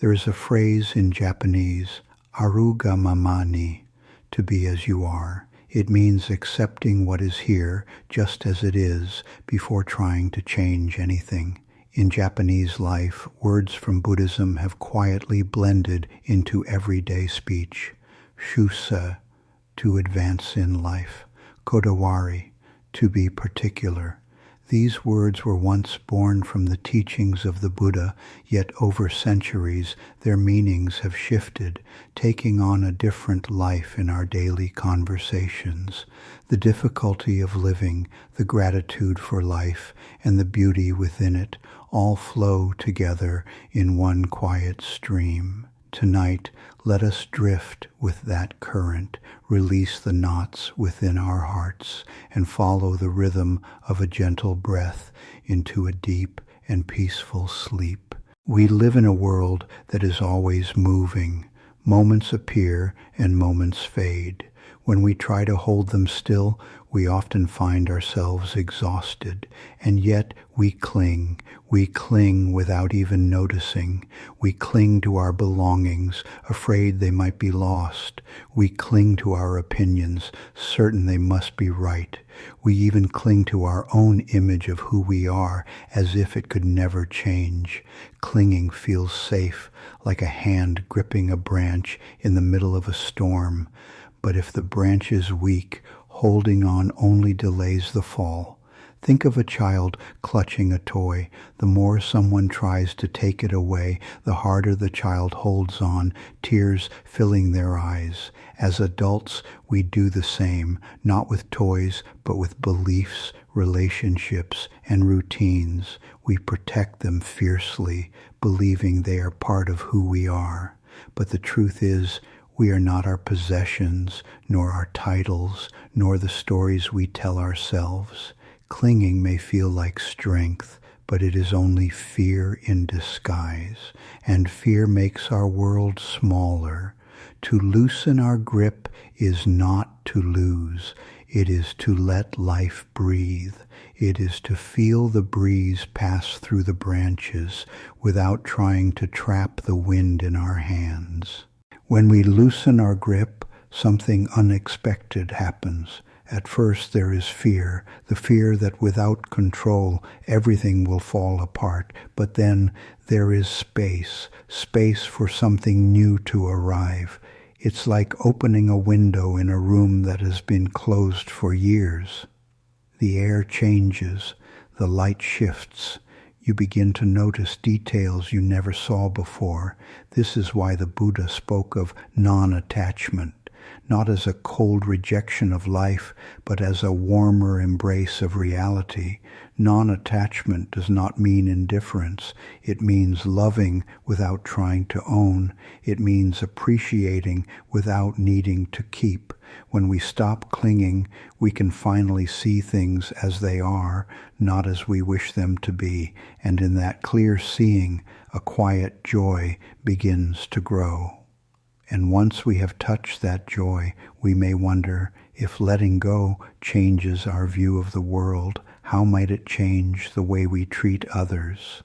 There is a phrase in Japanese, aruga mamani, to be as you are. It means accepting what is here just as it is before trying to change anything. In Japanese life, words from Buddhism have quietly blended into everyday speech. Shusa, to advance in life. Kodawari, to be particular. These words were once born from the teachings of the Buddha, yet over centuries their meanings have shifted, taking on a different life in our daily conversations. The difficulty of living, the gratitude for life, and the beauty within it all flow together in one quiet stream. Tonight, let us drift with that current, release the knots within our hearts, and follow the rhythm of a gentle breath into a deep and peaceful sleep. We live in a world that is always moving. Moments appear and moments fade. When we try to hold them still, we often find ourselves exhausted, and yet we cling. We cling without even noticing. We cling to our belongings, afraid they might be lost. We cling to our opinions, certain they must be right. We even cling to our own image of who we are, as if it could never change. Clinging feels safe, like a hand gripping a branch in the middle of a storm. But if the branch is weak, holding on only delays the fall. Think of a child clutching a toy. The more someone tries to take it away, the harder the child holds on, tears filling their eyes. As adults, we do the same, not with toys, but with beliefs, relationships, and routines. We protect them fiercely, believing they are part of who we are. But the truth is, we are not our possessions, nor our titles, nor the stories we tell ourselves. Clinging may feel like strength, but it is only fear in disguise, and fear makes our world smaller. To loosen our grip is not to lose. It is to let life breathe. It is to feel the breeze pass through the branches without trying to trap the wind in our hands. When we loosen our grip, something unexpected happens. At first there is fear, the fear that without control everything will fall apart. But then there is space for something new to arrive. It's like opening a window in a room that has been closed for years. The air changes, the light shifts. You begin to notice details you never saw before. This is why the Buddha spoke of non-attachment, not as a cold rejection of life, but as a warmer embrace of reality. Non-attachment does not mean indifference. It means loving without trying to own. It means appreciating without needing to keep. When we stop clinging, we can finally see things as they are, not as we wish them to be. And in that clear seeing, a quiet joy begins to grow. And once we have touched that joy, we may wonder if letting go changes our view of the world. How might it change the way we treat others?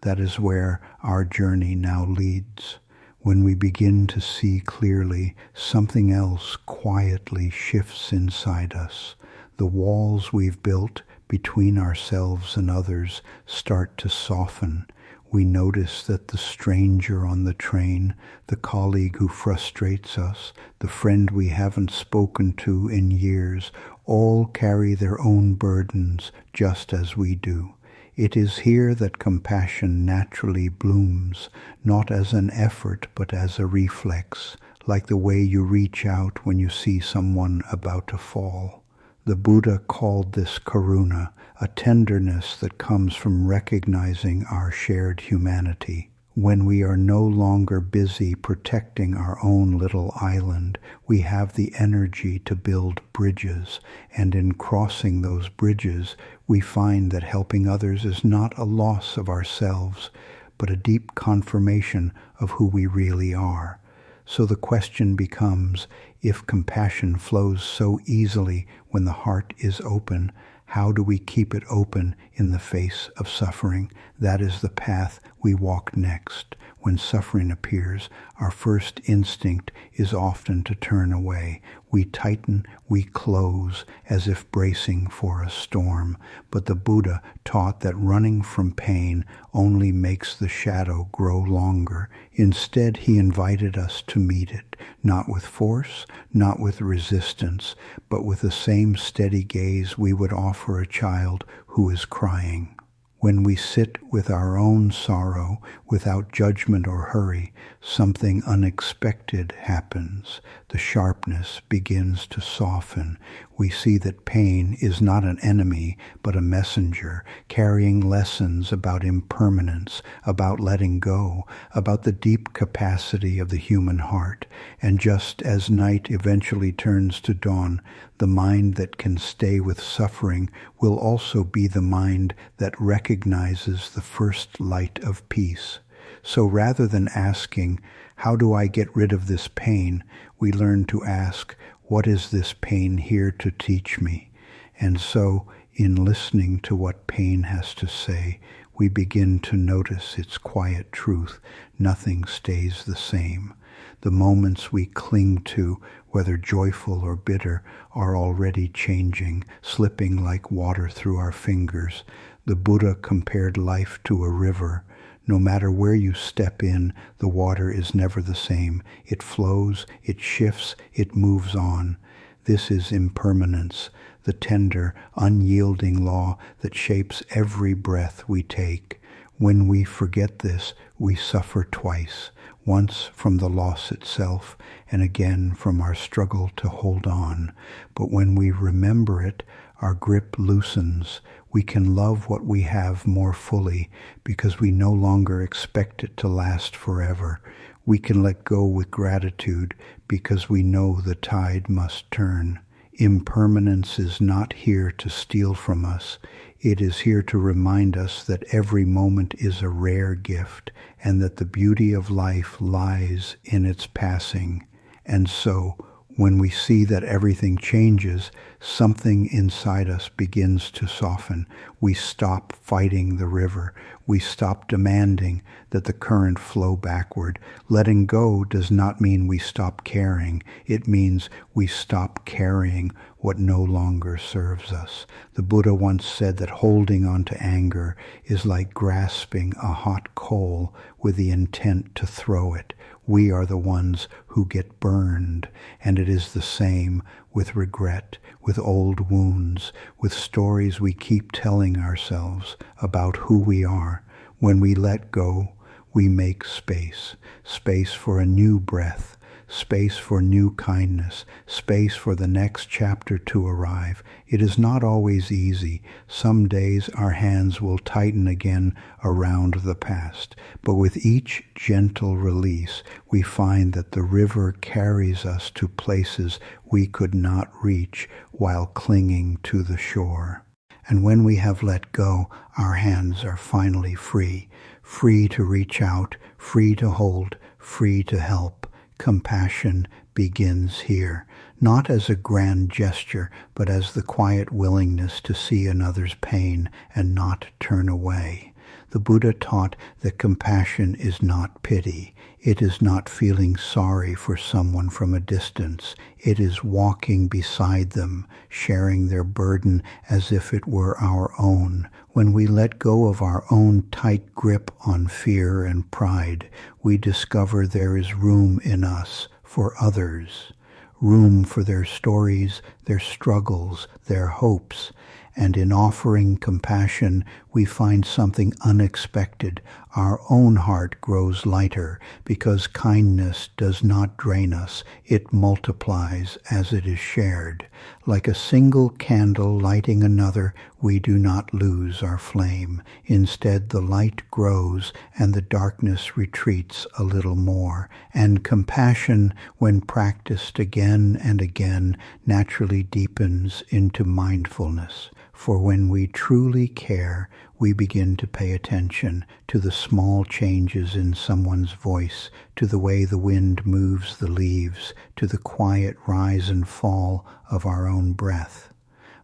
That is where our journey now leads. When we begin to see clearly, something else quietly shifts inside us. The walls we've built between ourselves and others start to soften. We notice that the stranger on the train, the colleague who frustrates us, the friend we haven't spoken to in years, all carry their own burdens just as we do. It is here that compassion naturally blooms, not as an effort but as a reflex, like the way you reach out when you see someone about to fall. The Buddha called this karuna, a tenderness that comes from recognizing our shared humanity. When we are no longer busy protecting our own little island, we have the energy to build bridges, and in crossing those bridges, we find that helping others is not a loss of ourselves, but a deep confirmation of who we really are. So the question becomes, if compassion flows so easily when the heart is open, how do we keep it open in the face of suffering? That is the path we walk next. When suffering appears, our first instinct is often to turn away. We tighten, we close, as if bracing for a storm. But the Buddha taught that running from pain only makes the shadow grow longer. Instead, he invited us to meet it, not with force, not with resistance, but with the same steady gaze we would offer a child who is crying. When we sit with our own sorrow without judgment or hurry, something unexpected happens. The sharpness begins to soften. We see that pain is not an enemy, but a messenger, carrying lessons about impermanence, about letting go, about the deep capacity of the human heart. And just as night eventually turns to dawn, the mind that can stay with suffering will also be the mind that recognizes the first light of peace. So rather than asking, "How do I get rid of this pain?" we learn to ask, "What is this pain here to teach me?" And so, in listening to what pain has to say, we begin to notice its quiet truth. Nothing stays the same. The moments we cling to, whether joyful or bitter, are already changing, slipping like water through our fingers. The Buddha compared life to a river. No matter where you step in, the water is never the same. It flows, it shifts, it moves on. This is impermanence, the tender, unyielding law that shapes every breath we take. When we forget this, we suffer twice, once from the loss itself, and again from our struggle to hold on. But when we remember it, our grip loosens. We can love what we have more fully because we no longer expect it to last forever. We can let go with gratitude because we know the tide must turn. Impermanence is not here to steal from us. It is here to remind us that every moment is a rare gift and that the beauty of life lies in its passing. And so, when we see that everything changes, something inside us begins to soften. We stop fighting the river. We stop demanding that the current flow backward. Letting go does not mean we stop caring. It means we stop carrying what no longer serves us. The Buddha once said that holding on to anger is like grasping a hot coal with the intent to throw it. We are the ones who get burned, and it is the same with regret, with old wounds, with stories we keep telling ourselves about who we are. When we let go, we make space, space for a new breath, space for new kindness, space for the next chapter to arrive. It is not always easy. Some days our hands will tighten again around the past, but with each gentle release, we find that the river carries us to places we could not reach while clinging to the shore. And when we have let go, our hands are finally free, free to reach out, free to hold, free to help. Compassion begins here, not as a grand gesture, but as the quiet willingness to see another's pain and not turn away. The Buddha taught that compassion is not pity. It is not feeling sorry for someone from a distance. It is walking beside them, sharing their burden as if it were our own. When we let go of our own tight grip on fear and pride, we discover there is room in us for others, room for their stories, their struggles, their hopes. And in offering compassion, we find something unexpected. Our own heart grows lighter because kindness does not drain us. It multiplies as it is shared. Like a single candle lighting another, we do not lose our flame. Instead, the light grows and the darkness retreats a little more. And compassion, when practiced again and again, naturally deepens into mindfulness. For when we truly care, we begin to pay attention to the small changes in someone's voice, to the way the wind moves the leaves, to the quiet rise and fall of our own breath.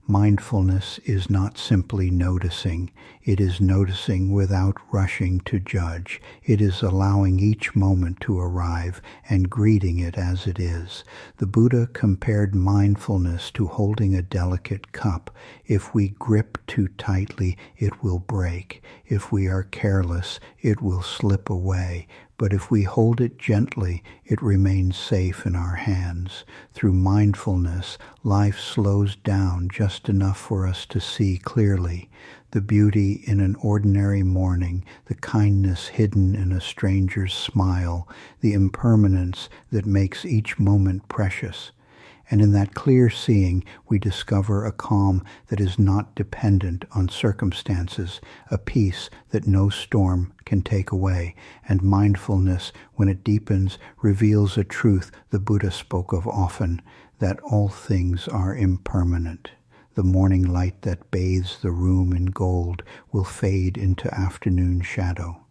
Mindfulness is not simply noticing. It is noticing without rushing to judge. It is allowing each moment to arrive and greeting it as it is. The Buddha compared mindfulness to holding a delicate cup. If we grip too tightly, it will break. If we are careless, it will slip away. But if we hold it gently, it remains safe in our hands. Through mindfulness, life slows down just enough for us to see clearly. The beauty in an ordinary morning, the kindness hidden in a stranger's smile, the impermanence that makes each moment precious. And in that clear seeing, we discover a calm that is not dependent on circumstances, a peace that no storm can take away. And mindfulness, when it deepens, reveals a truth the Buddha spoke of often, that all things are impermanent. The morning light that bathes the room in gold will fade into afternoon shadow.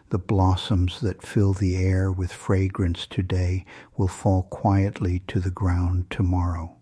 The blossoms that fill the air with fragrance today will fall quietly to the ground tomorrow.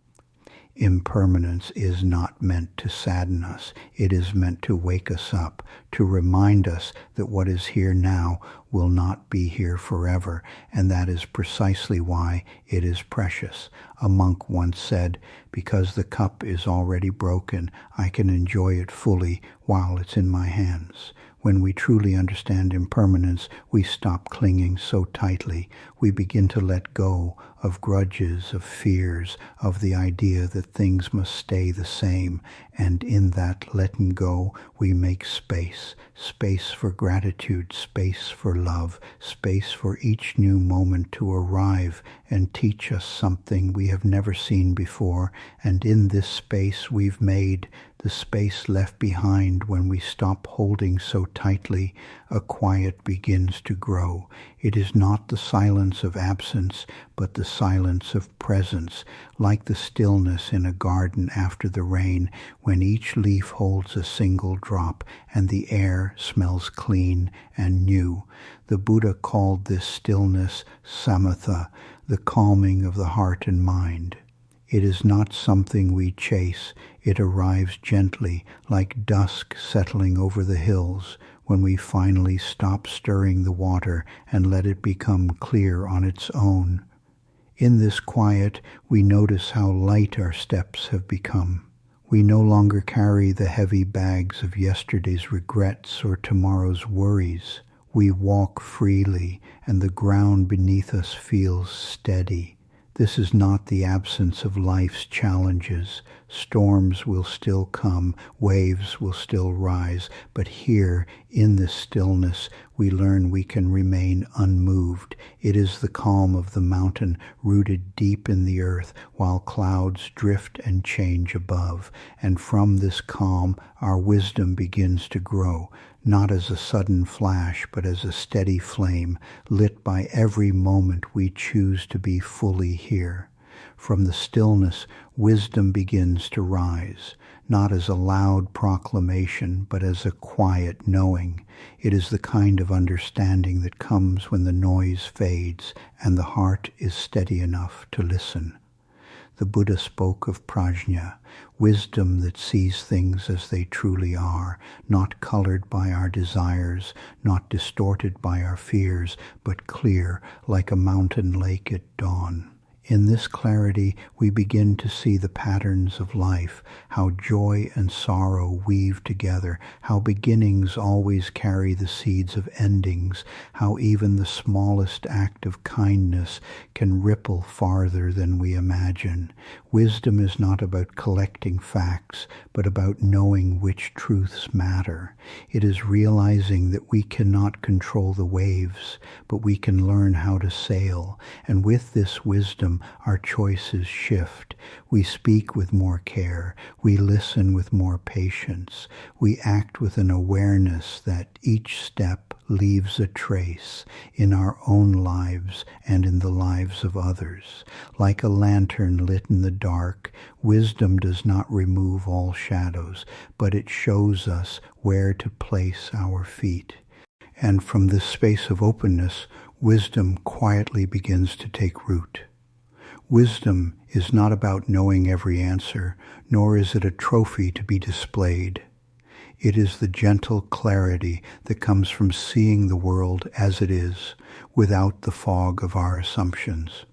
Impermanence is not meant to sadden us. It is meant to wake us up, to remind us that what is here now will not be here forever, and that is precisely why it is precious. A monk once said, "Because the cup is already broken, I can enjoy it fully while it's in my hands." When we truly understand impermanence, we stop clinging so tightly. We begin to let go of grudges, of fears, of the idea that things must stay the same. And in that letting go, we make space. Space for gratitude, space for love, space for each new moment to arrive and teach us something we have never seen before. And in this space we've made, the space left behind when we stop holding so tightly, a quiet begins to grow. It is not the silence of absence, but the silence of presence, like the stillness in a garden after the rain, when each leaf holds a single drop and the air smells clean and new. The Buddha called this stillness samatha, the calming of the heart and mind. It is not something we chase. It arrives gently, like dusk settling over the hills, when we finally stop stirring the water and let it become clear on its own. In this quiet, we notice how light our steps have become. We no longer carry the heavy bags of yesterday's regrets or tomorrow's worries. We walk freely, and the ground beneath us feels steady. This is not the absence of life's challenges. Storms will still come, waves will still rise, but here, in this stillness, we learn we can remain unmoved. It is the calm of the mountain rooted deep in the earth, while clouds drift and change above. And from this calm, our wisdom begins to grow, not as a sudden flash, but as a steady flame, lit by every moment we choose to be fully here. From the stillness, wisdom begins to rise, not as a loud proclamation, but as a quiet knowing. It is the kind of understanding that comes when the noise fades and the heart is steady enough to listen. The Buddha spoke of prajna, wisdom that sees things as they truly are, not colored by our desires, not distorted by our fears, but clear like a mountain lake at dawn. In this clarity, we begin to see the patterns of life, how joy and sorrow weave together, how beginnings always carry the seeds of endings, how even the smallest act of kindness can ripple farther than we imagine. Wisdom is not about collecting facts, but about knowing which truths matter. It is realizing that we cannot control the waves, but we can learn how to sail, and with this wisdom, our choices shift. We speak with more care. We listen with more patience. We act with an awareness that each step leaves a trace in our own lives and in the lives of others. Like a lantern lit in the dark, wisdom does not remove all shadows, but it shows us where to place our feet. And from this space of openness, wisdom quietly begins to take root. Wisdom is not about knowing every answer, nor is it a trophy to be displayed. It is the gentle clarity that comes from seeing the world as it is, without the fog of our assumptions.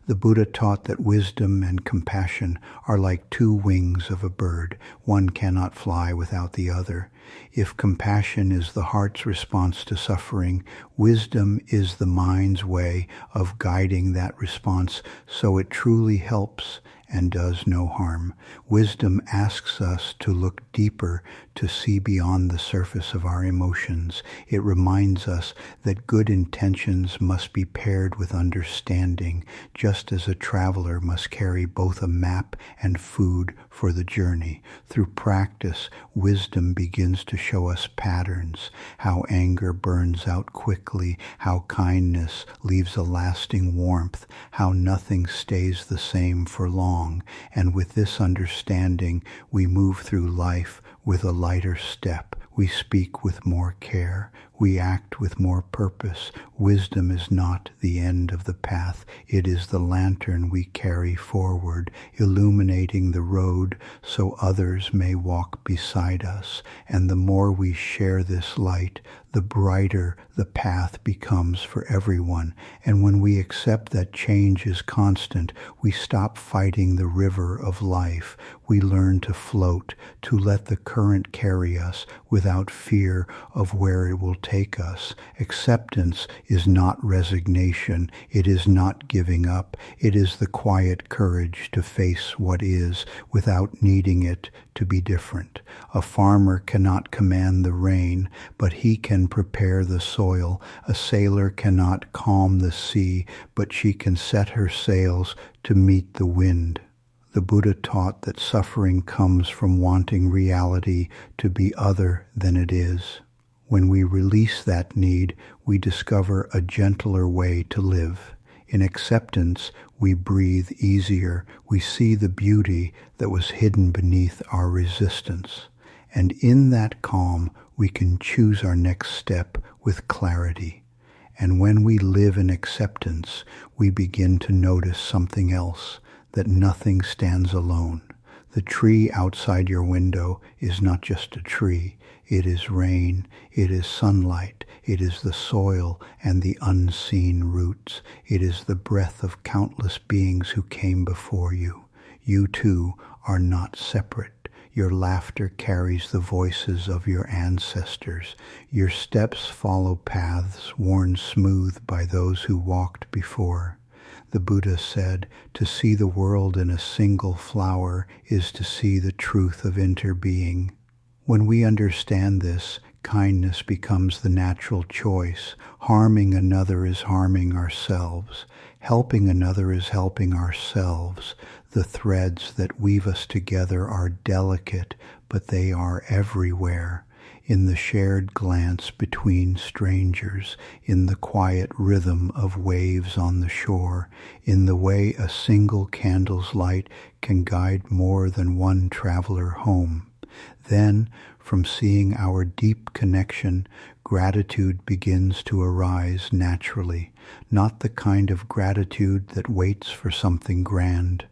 The Buddha taught that wisdom and compassion are like two wings of a bird. One cannot fly without the other. If compassion is the heart's response to suffering, wisdom is the mind's way of guiding that response so it truly helps and does no harm. Wisdom asks us to look deeper, to see beyond the surface of our emotions. It reminds us that good intentions must be paired with understanding, just as a traveler must carry both a map and food for the journey. Through practice, wisdom begins to show us patterns, how anger burns out quickly, how kindness leaves a lasting warmth, how nothing stays the same for long. And with this understanding, we move through life with a lighter step. We speak with more care. We act with more purpose. Wisdom is not the end of the path. It is the lantern we carry forward, illuminating the road so others may walk beside us. And the more we share this light, the brighter the path becomes for everyone. And when we accept that change is constant, we stop fighting the river of life. We learn to float, to let the current carry us without fear of where it will take us. Acceptance is not resignation. It is not giving up. It is the quiet courage to face what is without needing it to be different. A farmer cannot command the rain, but he can prepare the soil. A sailor cannot calm the sea, but she can set her sails to meet the wind. The Buddha taught that suffering comes from wanting reality to be other than it is. When we release that need, we discover a gentler way to live. In acceptance, we breathe easier. We see the beauty that was hidden beneath our resistance. And in that calm, we can choose our next step with clarity. And when we live in acceptance, we begin to notice something else, that nothing stands alone. The tree outside your window is not just a tree. It is rain, it is sunlight, it is the soil and the unseen roots. It is the breath of countless beings who came before you. You too are not separate. Your laughter carries the voices of your ancestors. Your steps follow paths worn smooth by those who walked before. The Buddha said, to see the world in a single flower is to see the truth of interbeing. When we understand this, kindness becomes the natural choice. Harming another is harming ourselves. Helping another is helping ourselves. The threads that weave us together are delicate, but they are everywhere. In the shared glance between strangers, in the quiet rhythm of waves on the shore, in the way a single candle's light can guide more than one traveler home. Then, from seeing our deep connection, gratitude begins to arise naturally, not the kind of gratitude that waits for something grand,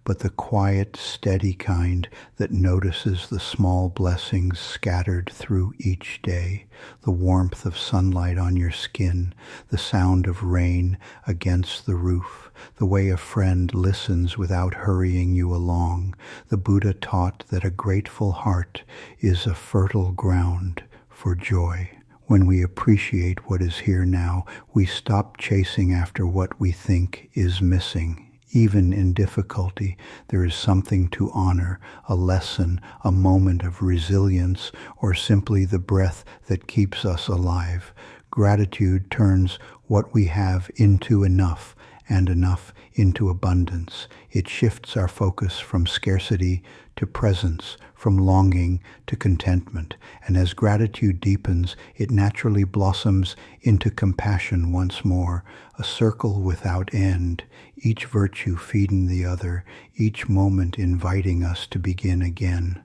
but the quiet, steady kind that notices the small blessings scattered through each day, the warmth of sunlight on your skin, the sound of rain against the roof, the way a friend listens without hurrying you along. The Buddha taught that a grateful heart is a fertile ground for joy. When we appreciate what is here now, we stop chasing after what we think is missing. Even in difficulty, there is something to honor, a lesson, a moment of resilience, or simply the breath that keeps us alive. Gratitude turns what we have into enough, and enough into abundance. It shifts our focus from scarcity to presence, from longing to contentment. And as gratitude deepens, it naturally blossoms into compassion once more, a circle without end, each virtue feeding the other, each moment inviting us to begin again.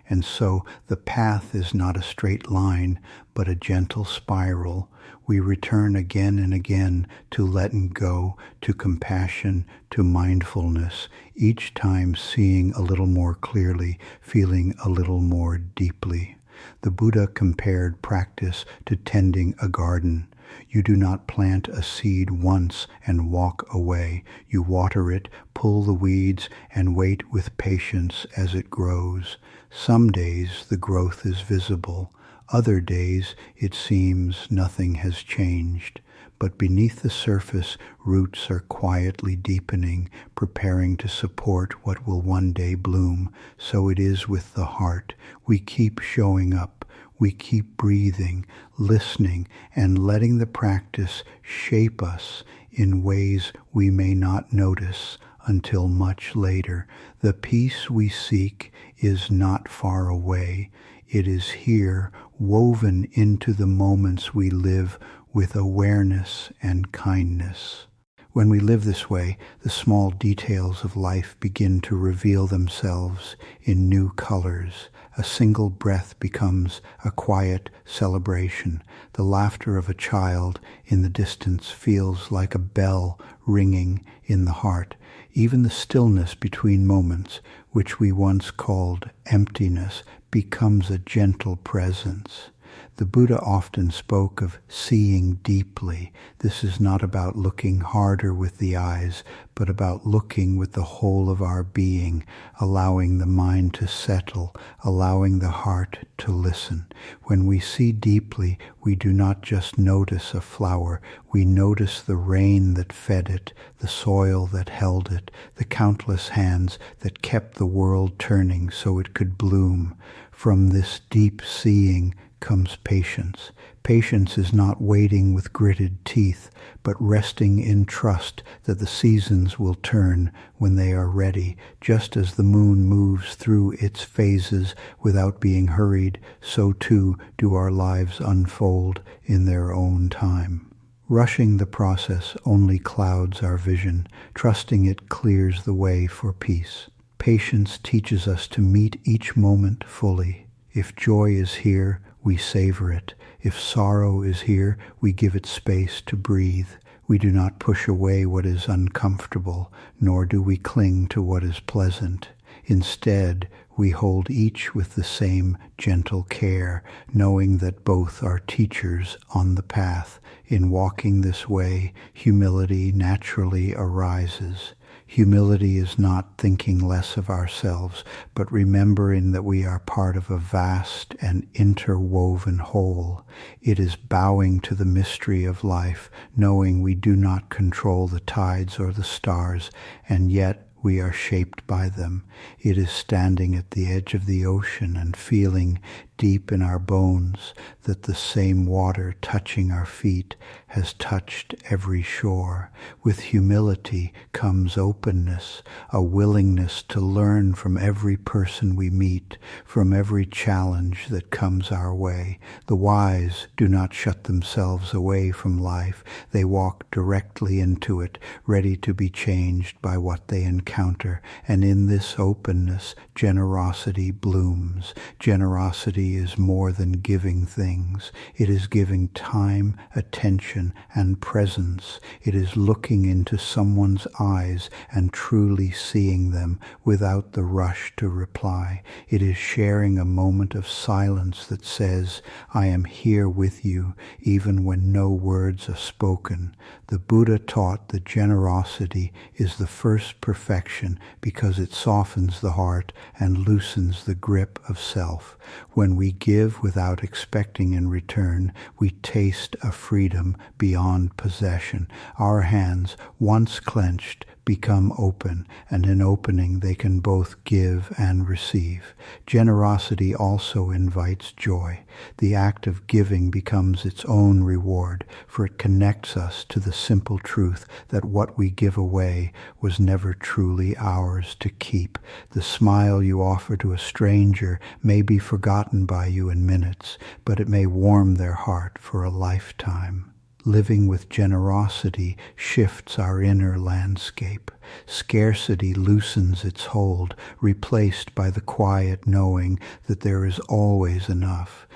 And so the path is not a straight line, but a gentle spiral. We return again and again to letting go, to compassion, to mindfulness, each time seeing a little more clearly, feeling a little more deeply. The Buddha compared practice to tending a garden. You do not plant a seed once and walk away. You water it, pull the weeds, and wait with patience as it grows. Some days the growth is visible. Other days it seems nothing has changed. But beneath the surface, roots are quietly deepening, preparing to support what will one day bloom. So it is with the heart. We keep showing up. We keep breathing, listening, and letting the practice shape us in ways we may not notice until much later. The peace we seek is not far away. It is here, woven into the moments we live with awareness and kindness. When we live this way, the small details of life begin to reveal themselves in new colors. A single breath becomes a quiet celebration. The laughter of a child in the distance feels like a bell ringing in the heart. Even the stillness between moments, which we once called emptiness, becomes a gentle presence. The Buddha often spoke of seeing deeply. This is not about looking harder with the eyes, but about looking with the whole of our being, allowing the mind to settle, allowing the heart to listen. When we see deeply, we do not just notice a flower, we notice the rain that fed it, the soil that held it, the countless hands that kept the world turning so it could bloom. From this deep seeing comes patience. Patience is not waiting with gritted teeth, but resting in trust that the seasons will turn when they are ready. Just as the moon moves through its phases without being hurried, so too do our lives unfold in their own time. Rushing the process only clouds our vision. Trusting it clears the way for peace. Patience teaches us to meet each moment fully. If joy is here, we savor it. If sorrow is here, we give it space to breathe. We do not push away what is uncomfortable, nor do we cling to what is pleasant. Instead, we hold each with the same gentle care, knowing that both are teachers on the path. In walking this way, humility naturally arises. Humility is not thinking less of ourselves, but remembering that we are part of a vast and interwoven whole. It is bowing to the mystery of life, knowing we do not control the tides or the stars, and yet we are shaped by them. It is standing at the edge of the ocean and feeling deep in our bones that the same water touching our feet has touched every shore. With humility comes openness, a willingness to learn from every person we meet, from every challenge that comes our way. The wise do not shut themselves away from life. They walk directly into it, ready to be changed by what they encounter. And in this openness, generosity blooms. Generosity is more than giving things. It is giving time, attention, and presence. It is looking into someone's eyes and truly seeing them without the rush to reply. It is sharing a moment of silence that says, I am here with you, even when no words are spoken. The Buddha taught that generosity is the first perfection because it softens the heart and loosens the grip of self. When we give without expecting in return, we taste a freedom beyond possession. Our hands, once clenched, become open, and in opening they can both give and receive. Generosity also invites joy. The act of giving becomes its own reward, for it connects us to the simple truth that what we give away was never truly ours to keep. The smile you offer to a stranger may be forgotten by you in minutes, but it may warm their heart for a lifetime. Living with generosity shifts our inner landscape. Scarcity loosens its hold, replaced by the quiet knowing that there is always enough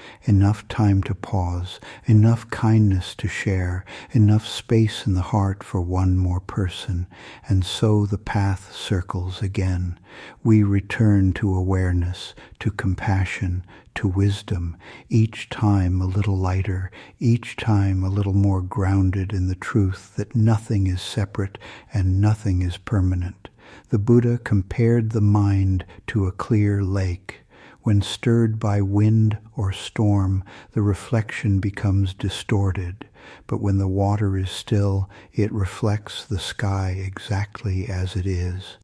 time to pause, enough kindness to share, enough space in the heart for one more person, and so the path circles again. We return to awareness, to compassion, to wisdom, each time a little lighter, each time a little more grounded in the truth that nothing is separate and nothing is permanent. The Buddha compared the mind to a clear lake. When stirred by wind or storm, the reflection becomes distorted, but when the water is still, it reflects the sky exactly as it is.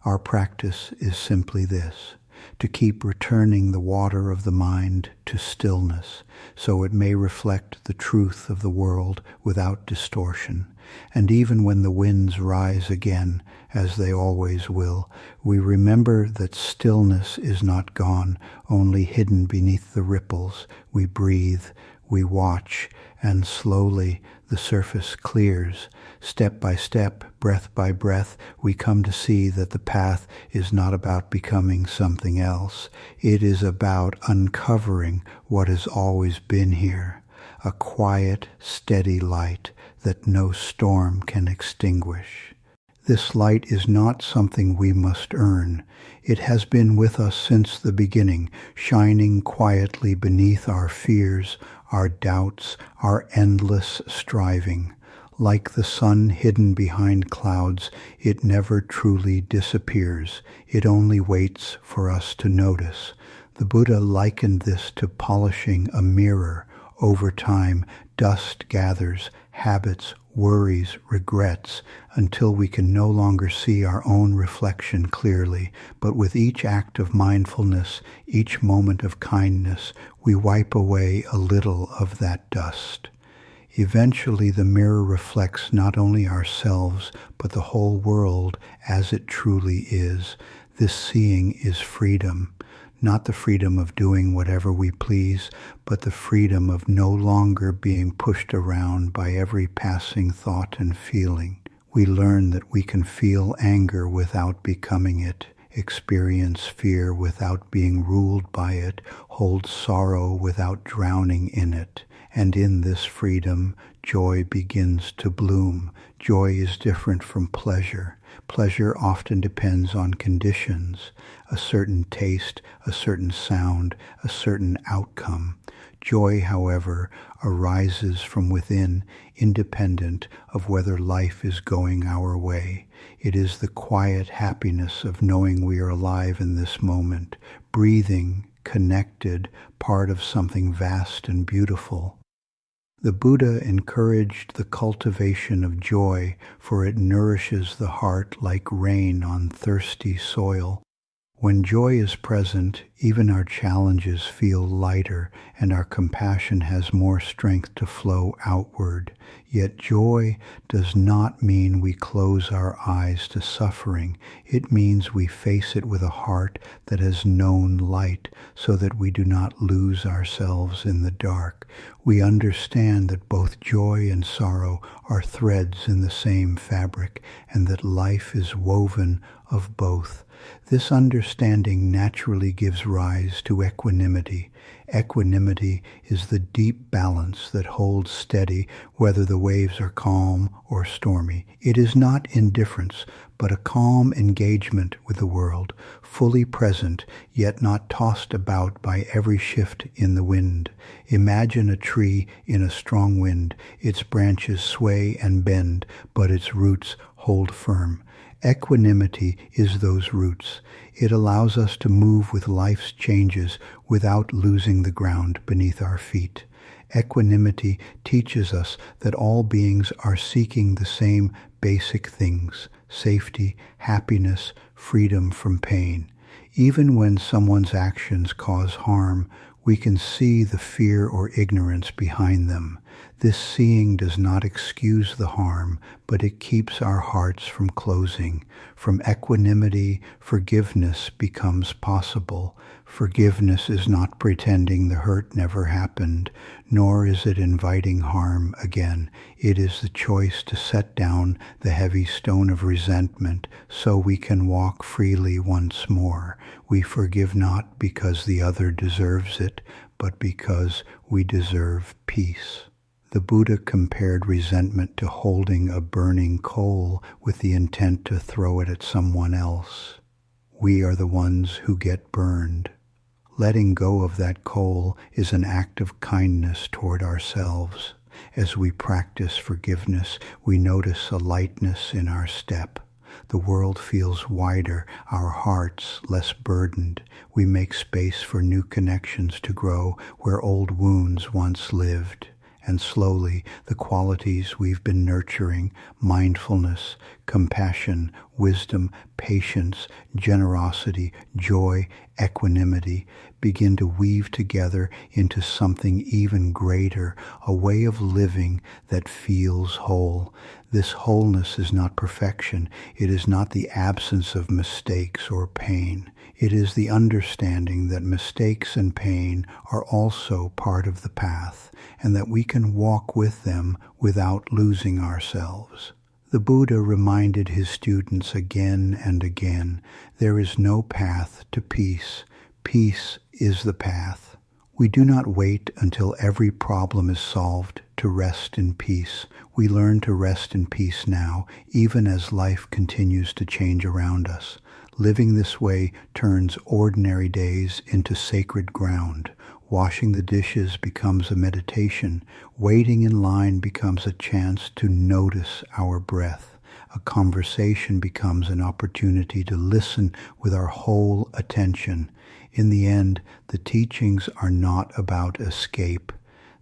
Our practice is simply this: to keep returning the water of the mind to stillness, so it may reflect the truth of the world without distortion. And even when the winds rise again, as they always will, we remember that stillness is not gone, only hidden beneath the ripples. We breathe, we watch, and slowly the surface clears. Step by step, breath by breath, we come to see that the path is not about becoming something else. It is about uncovering what has always been here, a quiet, steady light that no storm can extinguish. This light is not something we must earn. It has been with us since the beginning, shining quietly beneath our fears, our doubts, our endless striving. Like the sun hidden behind clouds, it never truly disappears. It only waits for us to notice. The Buddha likened this to polishing a mirror. Over time, dust gathers, habits, worries, regrets, until we can no longer see our own reflection clearly. But with each act of mindfulness, each moment of kindness, we wipe away a little of that dust. Eventually, the mirror reflects not only ourselves, but the whole world as it truly is. This seeing is freedom. Not the freedom of doing whatever we please, but the freedom of no longer being pushed around by every passing thought and feeling. We learn that we can feel anger without becoming it, experience fear without being ruled by it, hold sorrow without drowning in it. And in this freedom, joy begins to bloom. Joy is different from pleasure. Pleasure often depends on conditions, a certain taste, a certain sound, a certain outcome. Joy, however, arises from within, independent of whether life is going our way. It is the quiet happiness of knowing we are alive in this moment, breathing, connected, part of something vast and beautiful. The Buddha encouraged the cultivation of joy, for it nourishes the heart like rain on thirsty soil. When joy is present, even our challenges feel lighter, and our compassion has more strength to flow outward. Yet joy does not mean we close our eyes to suffering. It means we face it with a heart that has known light, so that we do not lose ourselves in the dark. We understand that both joy and sorrow are threads in the same fabric, and that life is woven of both. This understanding naturally gives rise to equanimity. Equanimity is the deep balance that holds steady whether the waves are calm or stormy. It is not indifference, but a calm engagement with the world, fully present, yet not tossed about by every shift in the wind. Imagine a tree in a strong wind. Its branches sway and bend, but its roots hold firm. Equanimity is those roots. It allows us to move with life's changes without losing the ground beneath our feet. Equanimity teaches us that all beings are seeking the same basic things: safety, happiness, freedom from pain. Even when someone's actions cause harm, we can see the fear or ignorance behind them. This seeing does not excuse the harm, but it keeps our hearts from closing. From equanimity, forgiveness becomes possible. Forgiveness is not pretending the hurt never happened, nor is it inviting harm again. It is the choice to set down the heavy stone of resentment so we can walk freely once more. We forgive not because the other deserves it, but because we deserve peace. The Buddha compared resentment to holding a burning coal with the intent to throw it at someone else. We are the ones who get burned. Letting go of that coal is an act of kindness toward ourselves. As we practice forgiveness, we notice a lightness in our step. The world feels wider, our hearts less burdened. We make space for new connections to grow where old wounds once lived. And slowly, the qualities we've been nurturing, mindfulness, compassion, wisdom, patience, generosity, joy, equanimity, begin to weave together into something even greater, a way of living that feels whole. This wholeness is not perfection. It is not the absence of mistakes or pain. It is the understanding that mistakes and pain are also part of the path, and that we can walk with them without losing ourselves. The Buddha reminded his students again and again, there is no path to peace. Peace is the path. We do not wait until every problem is solved to rest in peace. We learn to rest in peace now, even as life continues to change around us. Living this way turns ordinary days into sacred ground. Washing the dishes becomes a meditation. Waiting in line becomes a chance to notice our breath. A conversation becomes an opportunity to listen with our whole attention. In the end, the teachings are not about escape.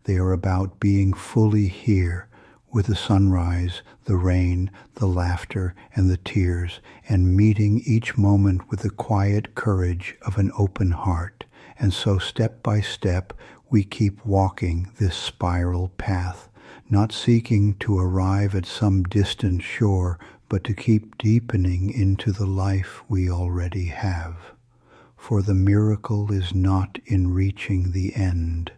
They are about being fully here, with the sunrise, the rain, the laughter, and the tears, and meeting each moment with the quiet courage of an open heart. And so step by step, we keep walking this spiral path, not seeking to arrive at some distant shore, but to keep deepening into the life we already have. For the miracle is not in reaching the end.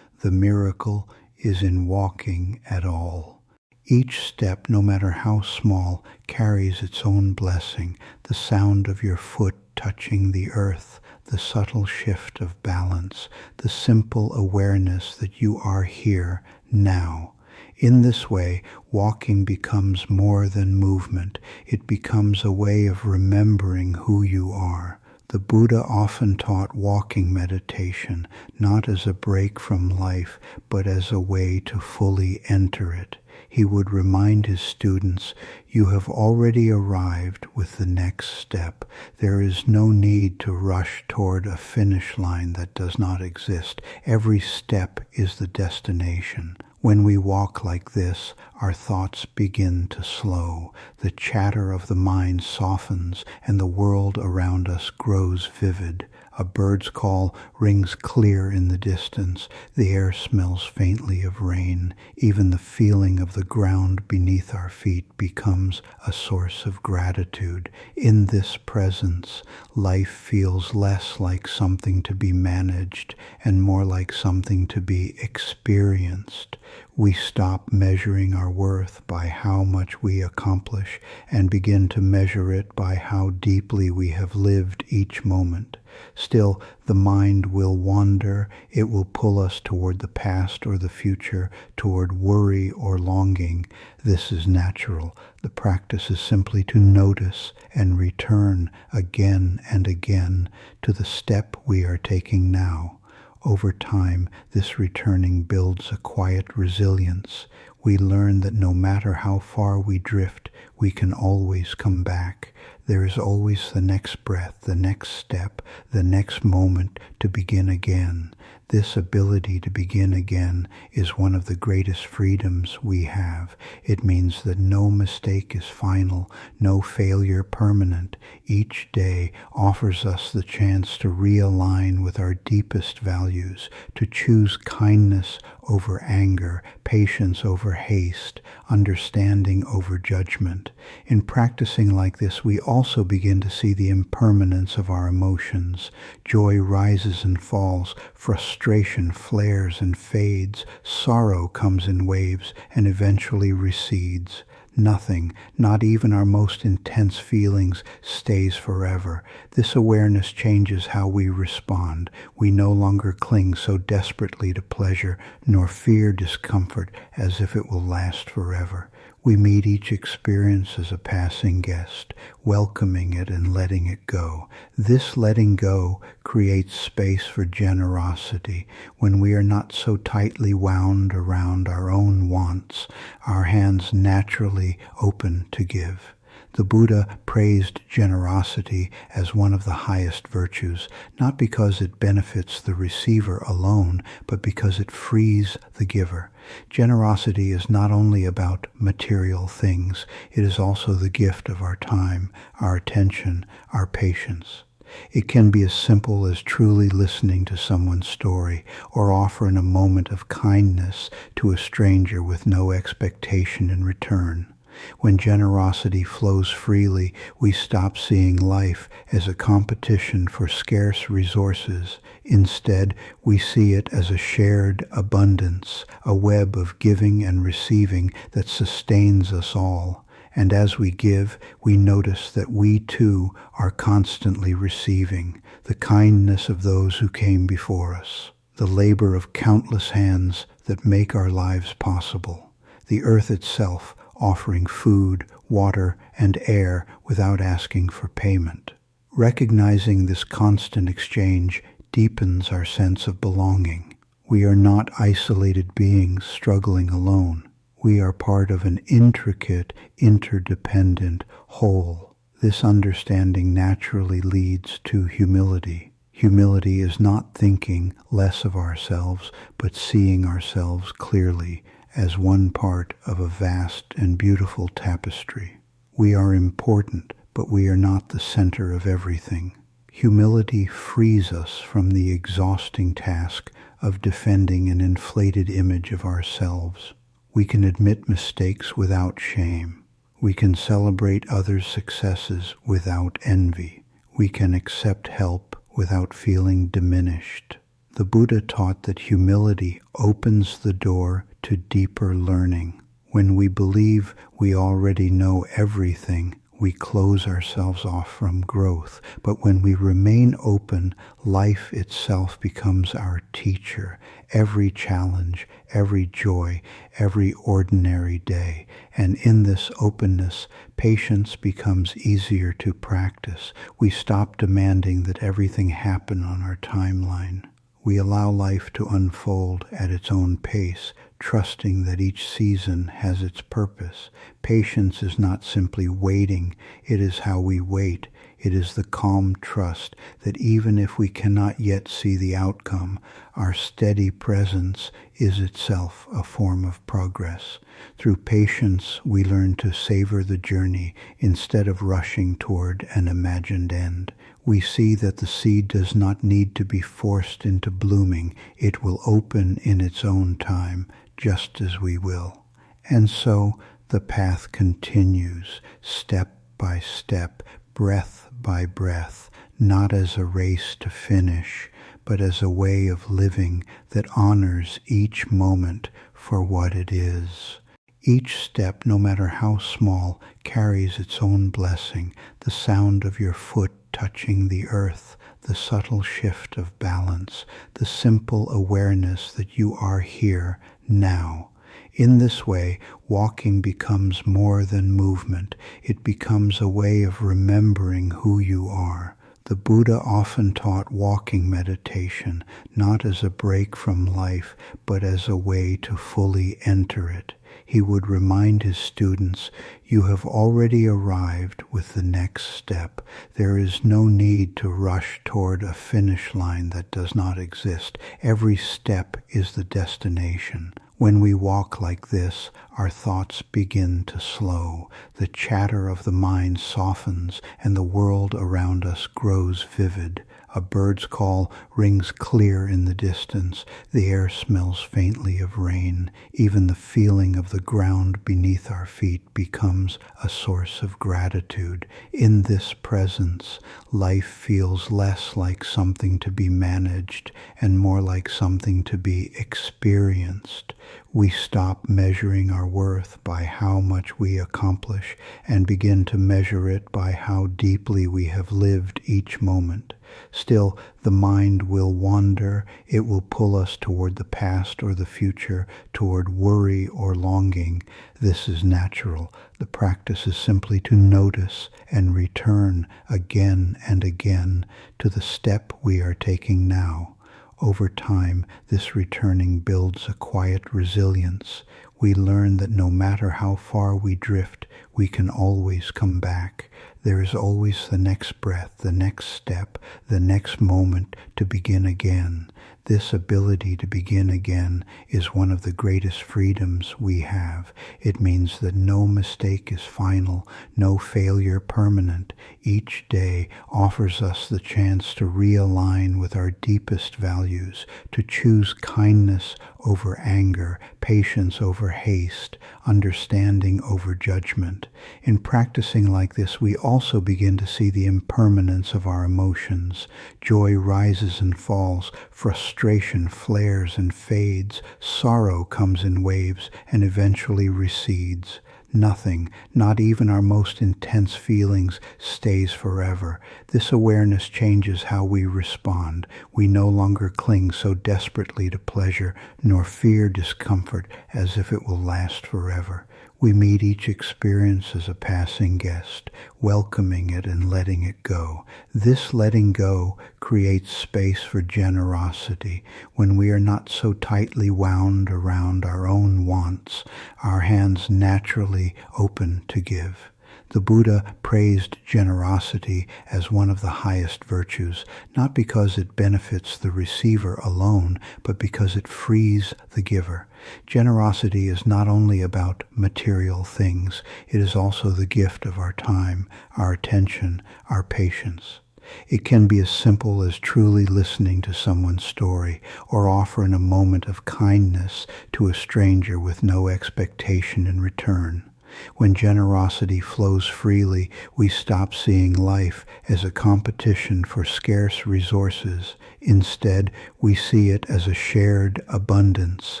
The miracle is in walking at all. Each step, no matter how small, carries its own blessing. The sound of your foot touching the earth, the subtle shift of balance, the simple awareness that you are here now. In this way, walking becomes more than movement. It becomes a way of remembering who you are. The Buddha often taught walking meditation, not as a break from life, but as a way to fully enter it. He would remind his students, you have already arrived with the next step. There is no need to rush toward a finish line that does not exist. Every step is the destination. When we walk like this, our thoughts begin to slow. The chatter of the mind softens, and the world around us grows vivid. A bird's call rings clear in the distance. The air smells faintly of rain. Even the feeling of the ground beneath our feet becomes a source of gratitude. In this presence, life feels less like something to be managed and more like something to be experienced. We stop measuring our worth by how much we accomplish and begin to measure it by how deeply we have lived each moment. Still, the mind will wander. It will pull us toward the past or the future, toward worry or longing. This is natural. The practice is simply to notice and return again and again to the step we are taking now. Over time, this returning builds a quiet resilience. We learn that no matter how far we drift, we can always come back. There is always the next breath, the next step, the next moment to begin again. This ability to begin again is one of the greatest freedoms we have. It means that no mistake is final, no failure permanent. Each day offers us the chance to realign with our deepest values, to choose kindness over anger, patience over haste, understanding over judgment. In practicing like this, we also begin to see the impermanence of our emotions. Joy rises and falls, frustration flares and fades, sorrow comes in waves and eventually recedes. Nothing, not even our most intense feelings, stays forever. This awareness changes how we respond. We no longer cling so desperately to pleasure, nor fear discomfort as if it will last forever. We meet each experience as a passing guest, welcoming it and letting it go. This letting go creates space for generosity. When we are not so tightly wound around our own wants, our hands naturally open to give. The Buddha praised generosity as one of the highest virtues, not because it benefits the receiver alone, but because it frees the giver. Generosity is not only about material things, it is also the gift of our time, our attention, our patience. It can be as simple as truly listening to someone's story or offering a moment of kindness to a stranger with no expectation in return. When generosity flows freely, we stop seeing life as a competition for scarce resources. Instead, we see it as a shared abundance, a web of giving and receiving that sustains us all. And as we give, we notice that we too are constantly receiving the kindness of those who came before us, the labor of countless hands that make our lives possible, the earth itself offering food, water, and air without asking for payment. Recognizing this constant exchange deepens our sense of belonging. We are not isolated beings struggling alone. We are part of an intricate, interdependent whole. This understanding naturally leads to humility. Humility is not thinking less of ourselves, but seeing ourselves clearly as one part of a vast and beautiful tapestry. We are important, but we are not the center of everything. Humility frees us from the exhausting task of defending an inflated image of ourselves. We can admit mistakes without shame. We can celebrate others' successes without envy. We can accept help without feeling diminished. The Buddha taught that humility opens the door to deeper learning. When we believe we already know everything, we close ourselves off from growth. But when we remain open, life itself becomes our teacher. Every challenge, every joy, every ordinary day. And in this openness, patience becomes easier to practice. We stop demanding that everything happen on our timeline. We allow life to unfold at its own pace, trusting that each season has its purpose. Patience is not simply waiting, it is how we wait. It is the calm trust that even if we cannot yet see the outcome, our steady presence is itself a form of progress. Through patience, we learn to savor the journey instead of rushing toward an imagined end. We see that the seed does not need to be forced into blooming. It will open in its own time, just as we will. And so the path continues, step by step, breath by breath, not as a race to finish, but as a way of living that honors each moment for what it is. Each step, no matter how small, carries its own blessing, the sound of your foot touching the earth, the subtle shift of balance, the simple awareness that you are here now. In this way, walking becomes more than movement. It becomes a way of remembering who you are. The Buddha often taught walking meditation, not as a break from life, but as a way to fully enter it. He would remind his students, "You have already arrived with the next step. There is no need to rush toward a finish line that does not exist. Every step is the destination." When we walk like this, our thoughts begin to slow. The chatter of the mind softens, and the world around us grows vivid. A bird's call rings clear in the distance. The air smells faintly of rain. Even the feeling of the ground beneath our feet becomes a source of gratitude. In this presence, life feels less like something to be managed and more like something to be experienced. We stop measuring our worth by how much we accomplish and begin to measure it by how deeply we have lived each moment. Still, the mind will wander. It will pull us toward the past or the future, toward worry or longing. This is natural. The practice is simply to notice and return again and again to the step we are taking now. Over time, this returning builds a quiet resilience. We learn that no matter how far we drift, we can always come back. There is always the next breath, the next step, the next moment to begin again. This ability to begin again is one of the greatest freedoms we have. It means that no mistake is final, no failure permanent. Each day offers us the chance to realign with our deepest values, to choose kindness over anger, patience over haste, understanding over judgment. In practicing like this, we also begin to see the impermanence of our emotions. Joy rises and falls, frustration flares and fades, sorrow comes in waves and eventually recedes. Nothing, not even our most intense feelings, stays forever. This awareness changes how we respond. We no longer cling so desperately to pleasure, nor fear discomfort as if it will last forever. We meet each experience as a passing guest, welcoming it and letting it go. This letting go creates space for generosity. When we are not so tightly wound around our own wants, our hands naturally open to give. The Buddha praised generosity as one of the highest virtues, not because it benefits the receiver alone, but because it frees the giver. Generosity is not only about material things, it is also the gift of our time, our attention, our patience. It can be as simple as truly listening to someone's story or offering a moment of kindness to a stranger with no expectation in return. When generosity flows freely, we stop seeing life as a competition for scarce resources. Instead, we see it as a shared abundance,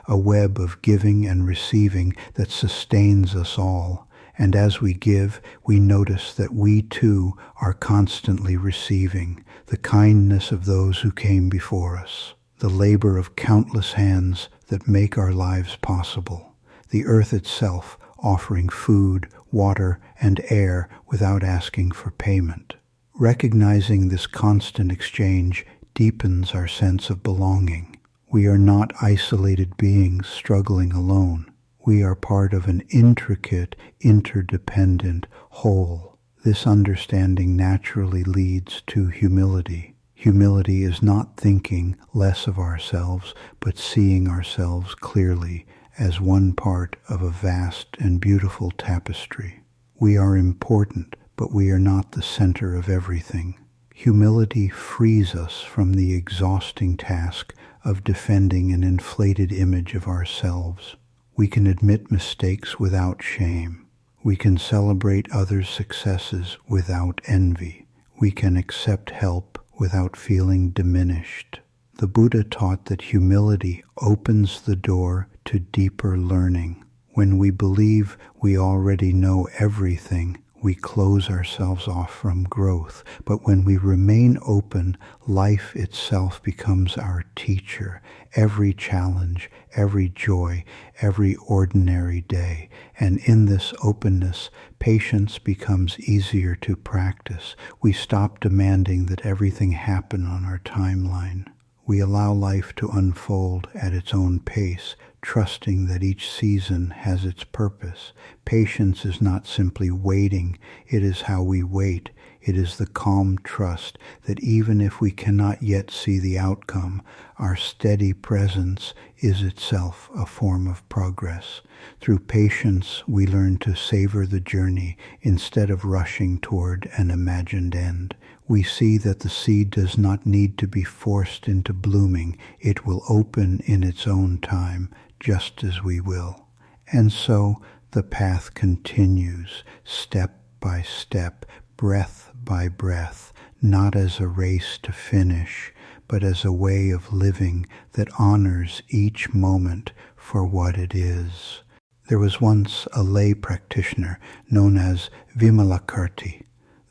a web of giving and receiving that sustains us all. And as we give, we notice that we too are constantly receiving the kindness of those who came before us, the labor of countless hands that make our lives possible, the earth itself offering food, water, and air without asking for payment. Recognizing this constant exchange deepens our sense of belonging. We are not isolated beings struggling alone. We are part of an intricate, interdependent whole. This understanding naturally leads to humility. Humility is not thinking less of ourselves, but seeing ourselves clearly as one part of a vast and beautiful tapestry. We are important, but we are not the center of everything. Humility frees us from the exhausting task of defending an inflated image of ourselves. We can admit mistakes without shame. We can celebrate others' successes without envy. We can accept help without feeling diminished. The Buddha taught that humility opens the door to deeper learning. When we believe we already know everything, we close ourselves off from growth. But when we remain open, life itself becomes our teacher. Every challenge, every joy, every ordinary day. And in this openness, patience becomes easier to practice. We stop demanding that everything happen on our timeline. We allow life to unfold at its own pace, trusting that each season has its purpose. Patience is not simply waiting, it is how we wait. It is the calm trust that even if we cannot yet see the outcome, our steady presence is itself a form of progress. Through patience, we learn to savor the journey instead of rushing toward an imagined end. We see that the seed does not need to be forced into blooming. It will open in its own time, just as we will. And so the path continues, step by step, breath by breath, not as a race to finish, but as a way of living that honors each moment for what it is. There was once a lay practitioner known as Vimalakirti.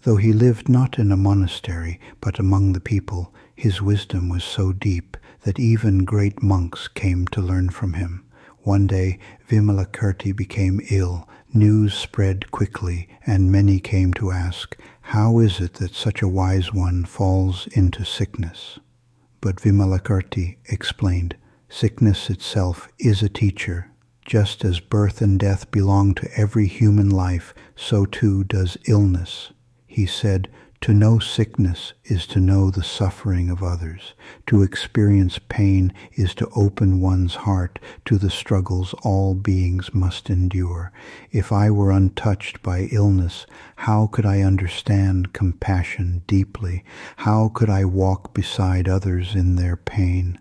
Though he lived not in a monastery, but among the people, his wisdom was so deep that even great monks came to learn from him. One day, Vimalakirti became ill. News spread quickly, and many came to ask, "How is it that such a wise one falls into sickness?" But Vimalakirti explained, "Sickness itself is a teacher. Just as birth and death belong to every human life, so too does illness." He said, "To know sickness is to know the suffering of others. To experience pain is to open one's heart to the struggles all beings must endure. If I were untouched by illness, how could I understand compassion deeply? How could I walk beside others in their pain?"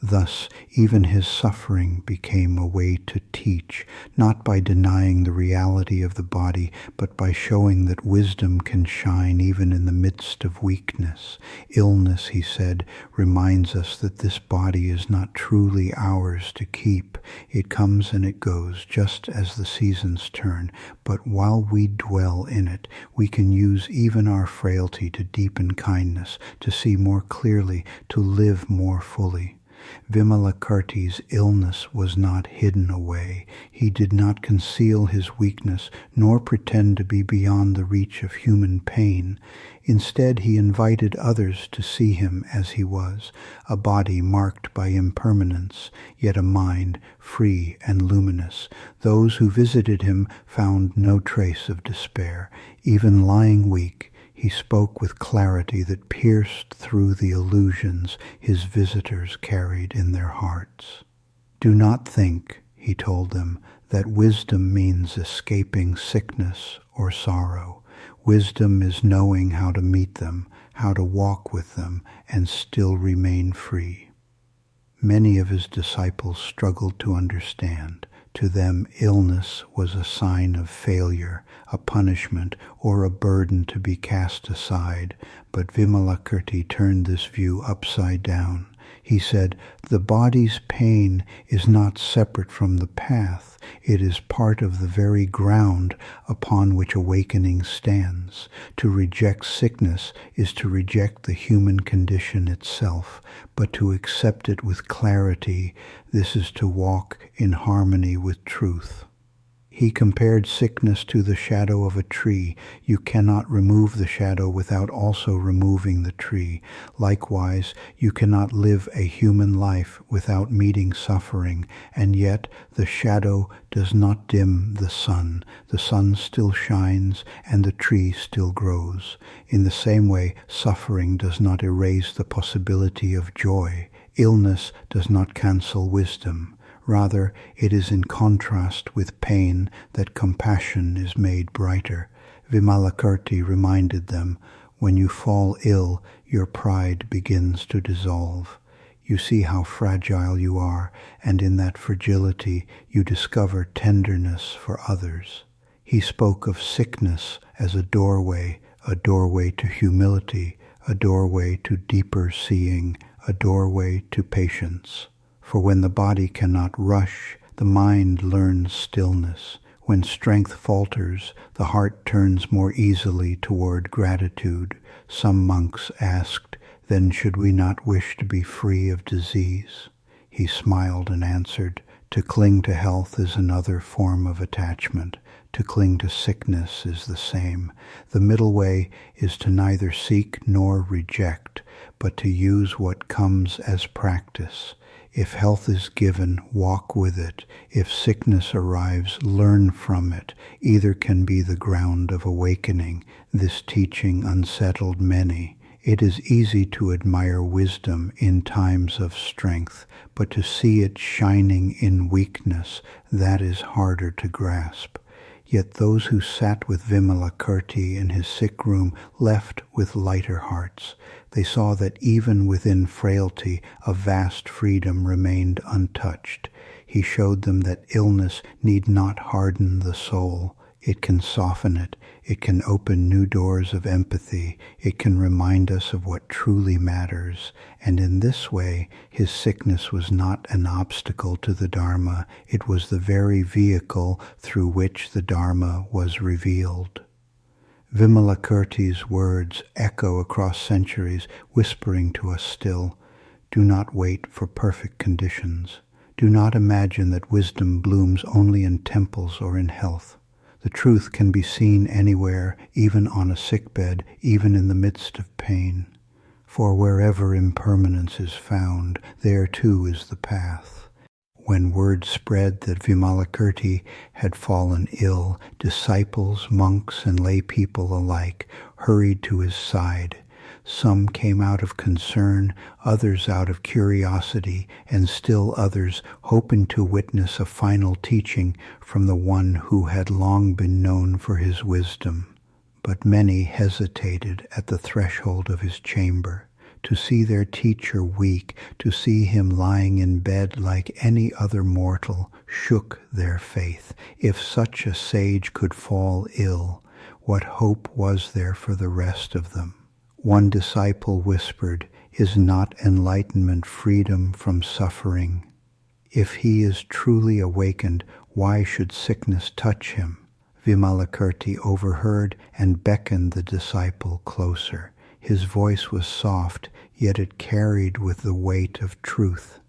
Thus, even his suffering became a way to teach, not by denying the reality of the body, but by showing that wisdom can shine even in the midst of weakness. Illness, he said, reminds us that this body is not truly ours to keep. It comes and it goes, just as the seasons turn, but while we dwell in it, we can use even our frailty to deepen kindness, to see more clearly, to live more fully. Vimalakirti's illness was not hidden away. He did not conceal his weakness, nor pretend to be beyond the reach of human pain. Instead, he invited others to see him as he was, a body marked by impermanence, yet a mind free and luminous. Those who visited him found no trace of despair. Even lying weak, he spoke with clarity that pierced through the illusions his visitors carried in their hearts. "Do not think," he told them, "that wisdom means escaping sickness or sorrow. Wisdom is knowing how to meet them, how to walk with them, and still remain free." Many of his disciples struggled to understand. To them, illness was a sign of failure, a punishment, or a burden to be cast aside. But Vimalakirti turned this view upside down. He said, "The body's pain is not separate from the path. It is part of the very ground upon which awakening stands. To reject sickness is to reject the human condition itself, but to accept it with clarity, this is to walk in harmony with truth." He compared sickness to the shadow of a tree. You cannot remove the shadow without also removing the tree. Likewise, you cannot live a human life without meeting suffering, and yet the shadow does not dim the sun. The sun still shines, and the tree still grows. In the same way, suffering does not erase the possibility of joy. Illness does not cancel wisdom. Rather, it is in contrast with pain that compassion is made brighter. Vimalakirti reminded them, when you fall ill, your pride begins to dissolve. You see how fragile you are, and in that fragility you discover tenderness for others. He spoke of sickness as a doorway to humility, a doorway to deeper seeing, a doorway to patience. For when the body cannot rush, the mind learns stillness. When strength falters, the heart turns more easily toward gratitude. Some monks asked, "Then should we not wish to be free of disease?" He smiled and answered, "To cling to health is another form of attachment. To cling to sickness is the same. The middle way is to neither seek nor reject, but to use what comes as practice. If health is given, walk with it. If sickness arrives, learn from it. Either can be the ground of awakening. This teaching unsettled many. It is easy to admire wisdom in times of strength, but to see it shining in weakness, that is harder to grasp. Yet those who sat with Vimalakirti in his sick room left with lighter hearts. They saw that even within frailty, a vast freedom remained untouched. He showed them that illness need not harden the soul. It can soften it. It can open new doors of empathy. It can remind us of what truly matters. And in this way, his sickness was not an obstacle to the Dharma. It was the very vehicle through which the Dharma was revealed. Vimalakirti's words echo across centuries, whispering to us still, do not wait for perfect conditions. Do not imagine that wisdom blooms only in temples or in health. The truth can be seen anywhere, even on a sickbed, even in the midst of pain. For wherever impermanence is found, there too is the path. When word spread that Vimalakirti had fallen ill, disciples, monks, and lay people alike hurried to his side. Some came out of concern, others out of curiosity, and still others hoping to witness a final teaching from the one who had long been known for his wisdom. But many hesitated at the threshold of his chamber. To see their teacher weak, to see him lying in bed like any other mortal, shook their faith. If such a sage could fall ill, what hope was there for the rest of them? One disciple whispered, is not enlightenment freedom from suffering? If he is truly awakened, why should sickness touch him? Vimalakirti overheard and beckoned the disciple closer. His voice was soft, yet it carried with the weight of truth.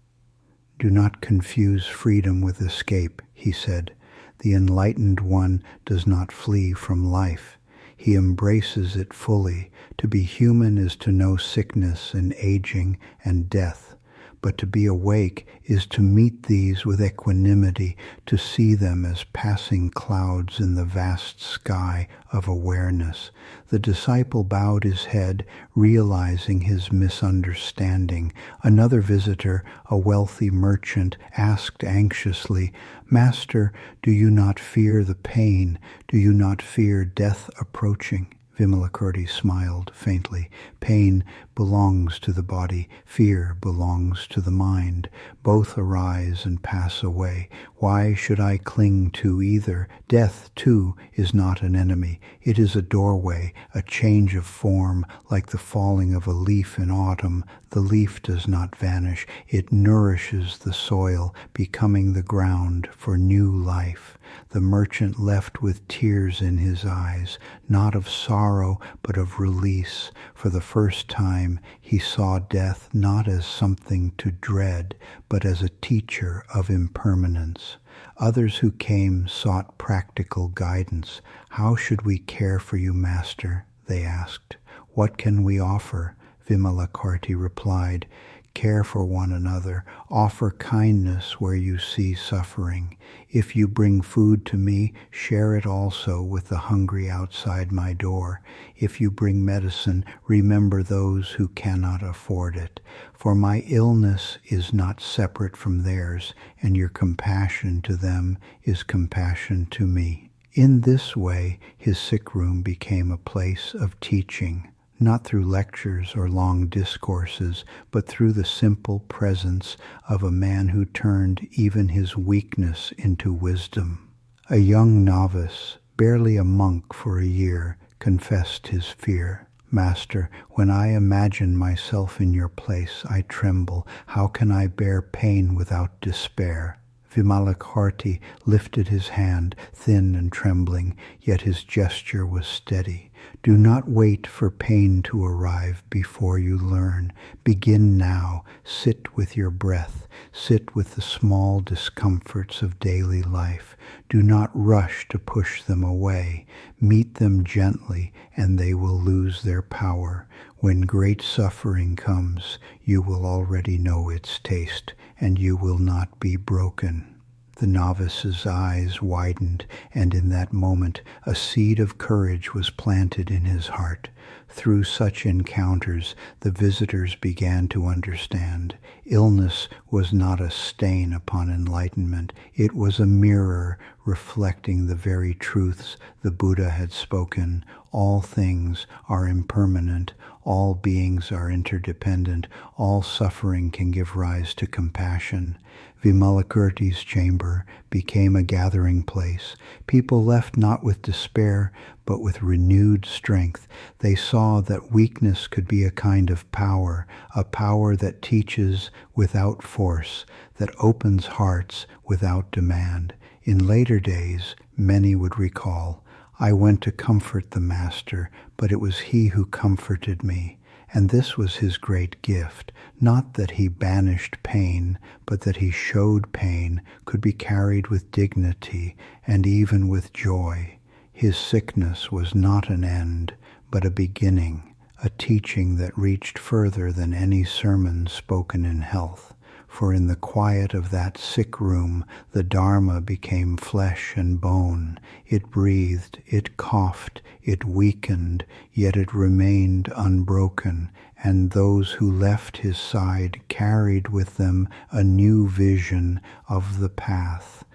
Do not confuse freedom with escape, he said. The enlightened one does not flee from life. He embraces it fully. To be human is to know sickness and aging and death. But to be awake is to meet these with equanimity, to see them as passing clouds in the vast sky of awareness. The disciple bowed his head, realizing his misunderstanding. Another visitor, a wealthy merchant, asked anxiously, Master, do you not fear the pain? Do you not fear death approaching? Vimalakirti smiled faintly. Pain belongs to the body. Fear belongs to the mind. Both arise and pass away. Why should I cling to either? Death, too, is not an enemy. It is a doorway, a change of form, like the falling of a leaf in autumn. The leaf does not vanish. It nourishes the soil, becoming the ground for new life. The merchant left with tears in his eyes, not of sorrow, but of release. For the first time, he saw death not as something to dread, but as a teacher of impermanence. Others who came sought practical guidance. How should we care for you, Master? They asked. What can we offer? Vimalakirti replied, care for one another, offer kindness where you see suffering. If you bring food to me, share it also with the hungry outside my door. If you bring medicine, remember those who cannot afford it. For my illness is not separate from theirs, and your compassion to them is compassion to me. In this way, his sick room became a place of teaching. Not through lectures or long discourses, but through the simple presence of a man who turned even his weakness into wisdom. A young novice, barely a monk for a year, confessed his fear. Master, when I imagine myself in your place, I tremble. How can I bear pain without despair? Vimalakirti lifted his hand, thin and trembling, yet his gesture was steady. Do not wait for pain to arrive before you learn. Begin now. Sit with your breath. Sit with the small discomforts of daily life. Do not rush to push them away. Meet them gently, and they will lose their power. When great suffering comes, you will already know its taste, and you will not be broken. The novice's eyes widened, and in that moment a seed of courage was planted in his heart. Through such encounters, the visitors began to understand. Illness was not a stain upon enlightenment. It was a mirror reflecting the very truths the Buddha had spoken. All things are impermanent. All beings are interdependent. All suffering can give rise to compassion. Vimalakirti's chamber became a gathering place. People left not with despair, but with renewed strength. They saw that weakness could be a kind of power, a power that teaches without force, that opens hearts without demand. In later days, many would recall, I went to comfort the Master, but it was he who comforted me. And this was his great gift, not that he banished pain, but that he showed pain could be carried with dignity and even with joy. His sickness was not an end, but a beginning, a teaching that reached further than any sermon spoken in health. For in the quiet of that sick room, the Dharma became flesh and bone. It breathed, it coughed, it weakened, yet it remained unbroken, and those who left his side carried with them a new vision of the path,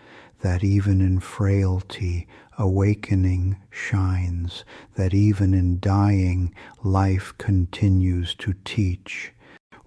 that even in frailty, awakening shines, that even in dying, life continues to teach.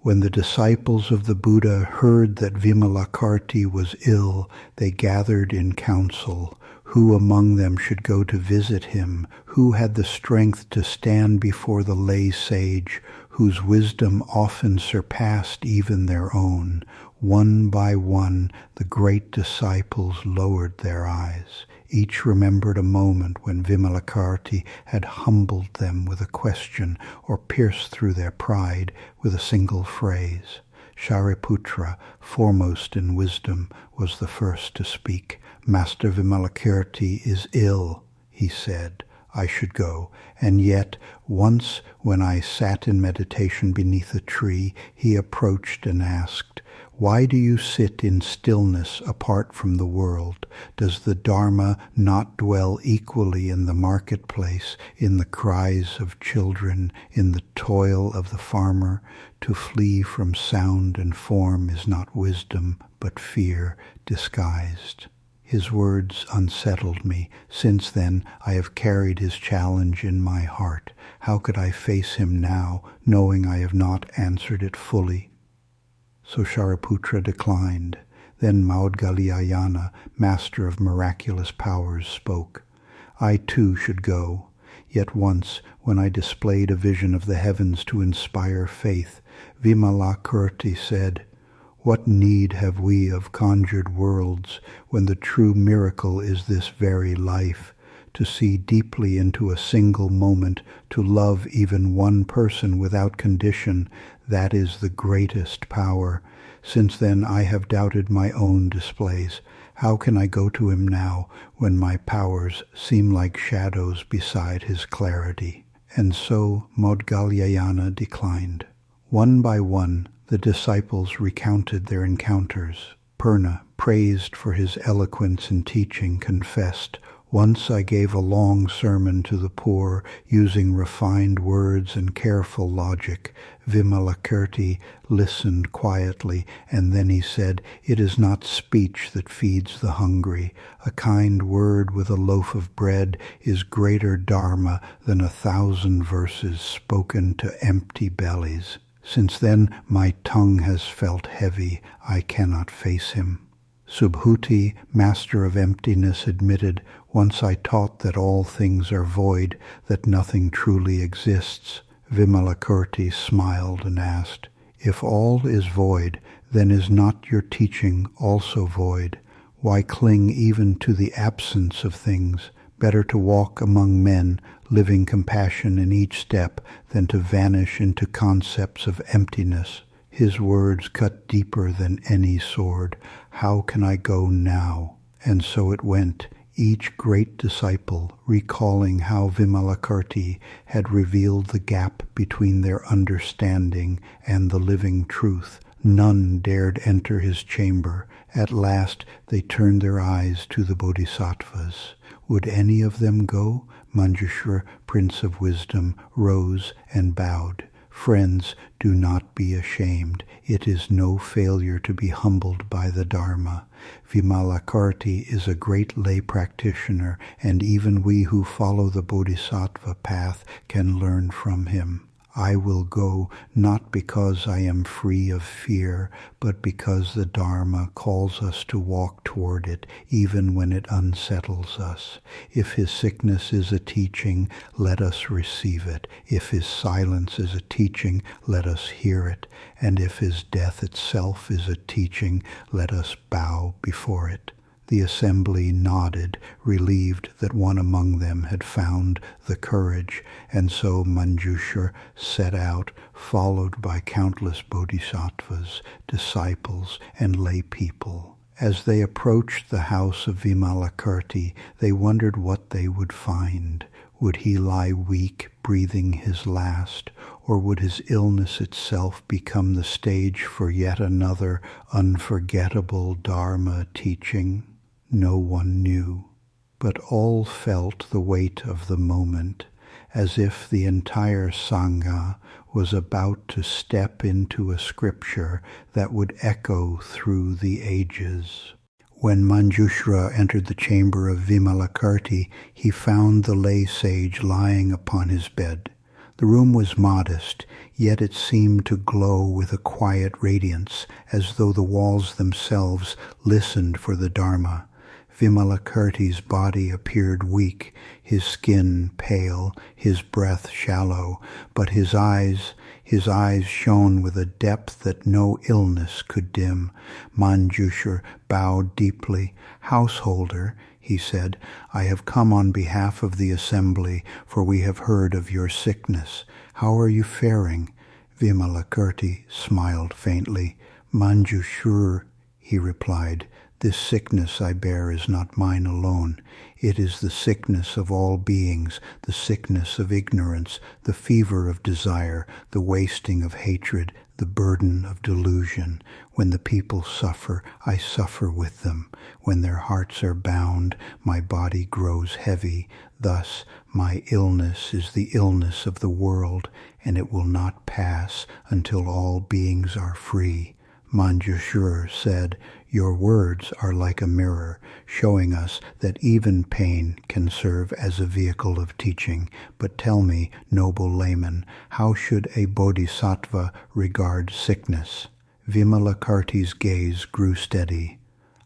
When the disciples of the Buddha heard that Vimalakirti was ill, they gathered in council. Who among them should go to visit him? Who had the strength to stand before the lay sage, whose wisdom often surpassed even their own? One by one, the great disciples lowered their eyes. Each remembered a moment when Vimalakirti had humbled them with a question or pierced through their pride with a single phrase. Shariputra, foremost in wisdom, was the first to speak. Master Vimalakirti is ill, he said. I should go. And yet, once when I sat in meditation beneath a tree, he approached and asked, why do you sit in stillness apart from the world? Does the Dharma not dwell equally in the marketplace, in the cries of children, in the toil of the farmer? To flee from sound and form is not wisdom, but fear disguised. His words unsettled me. Since then, I have carried his challenge in my heart. How could I face him now, knowing I have not answered it fully? So Shariputra declined. Then Maudgalyayana, master of miraculous powers, spoke. I too should go. Yet once, when I displayed a vision of the heavens to inspire faith, Vimalakirti said, what need have we of conjured worlds when the true miracle is this very life? To see deeply into a single moment, to love even one person without condition, that is the greatest power. Since then I have doubted my own displays. How can I go to him now, when my powers seem like shadows beside his clarity? And so Maudgalyayana declined. One by one, the disciples recounted their encounters. Purna, praised for his eloquence in teaching, confessed, once I gave a long sermon to the poor, using refined words and careful logic. Vimalakirti listened quietly, and then he said, it is not speech that feeds the hungry. A kind word with a loaf of bread is greater dharma than 1,000 verses spoken to empty bellies. Since then my tongue has felt heavy. I cannot face him. Subhuti, master of emptiness, admitted, once I taught that all things are void, that nothing truly exists. Vimalakirti smiled and asked, if all is void, then is not your teaching also void? Why cling even to the absence of things? Better to walk among men, living compassion in each step than to vanish into concepts of emptiness. His words cut deeper than any sword. How can I go now? And so it went, each great disciple recalling how Vimalakirti had revealed the gap between their understanding and the living truth. None dared enter his chamber. At last they turned their eyes to the Bodhisattvas. Would any of them go? Manjushra, Prince of Wisdom, rose and bowed. Friends, do not be ashamed. It is no failure to be humbled by the Dharma. Vimalakirti is a great lay practitioner, and even we who follow the Bodhisattva path can learn from him. I will go not because I am free of fear, but because the Dharma calls us to walk toward it, even when it unsettles us. If his sickness is a teaching, let us receive it. If his silence is a teaching, let us hear it. And if his death itself is a teaching, let us bow before it. The assembly nodded, relieved that one among them had found the courage, and so Manjushra set out, followed by countless bodhisattvas, disciples, and lay people. As they approached the house of Vimalakirti, they wondered what they would find. Would he lie weak, breathing his last, or would his illness itself become the stage for yet another unforgettable Dharma teaching? No one knew, but all felt the weight of the moment, as if the entire Sangha was about to step into a scripture that would echo through the ages. When Manjushra entered the chamber of Vimalakirti, he found the lay sage lying upon his bed. The room was modest, yet it seemed to glow with a quiet radiance, as though the walls themselves listened for the Dharma. Vimalakirti's body appeared weak, his skin pale, his breath shallow, but his eyes shone with a depth that no illness could dim. Manjushra bowed deeply. "Householder," he said, "I have come on behalf of the assembly, for we have heard of your sickness. How are you faring?" Vimalakirti smiled faintly. "Manjushra," he replied, "this sickness I bear is not mine alone. It is the sickness of all beings, the sickness of ignorance, the fever of desire, the wasting of hatred, the burden of delusion. When the people suffer, I suffer with them. When their hearts are bound, my body grows heavy. Thus, my illness is the illness of the world, and it will not pass until all beings are free." Manjushra said, "Your words are like a mirror, showing us that even pain can serve as a vehicle of teaching. But tell me, noble layman, how should a bodhisattva regard sickness?" Vimalakirti's gaze grew steady.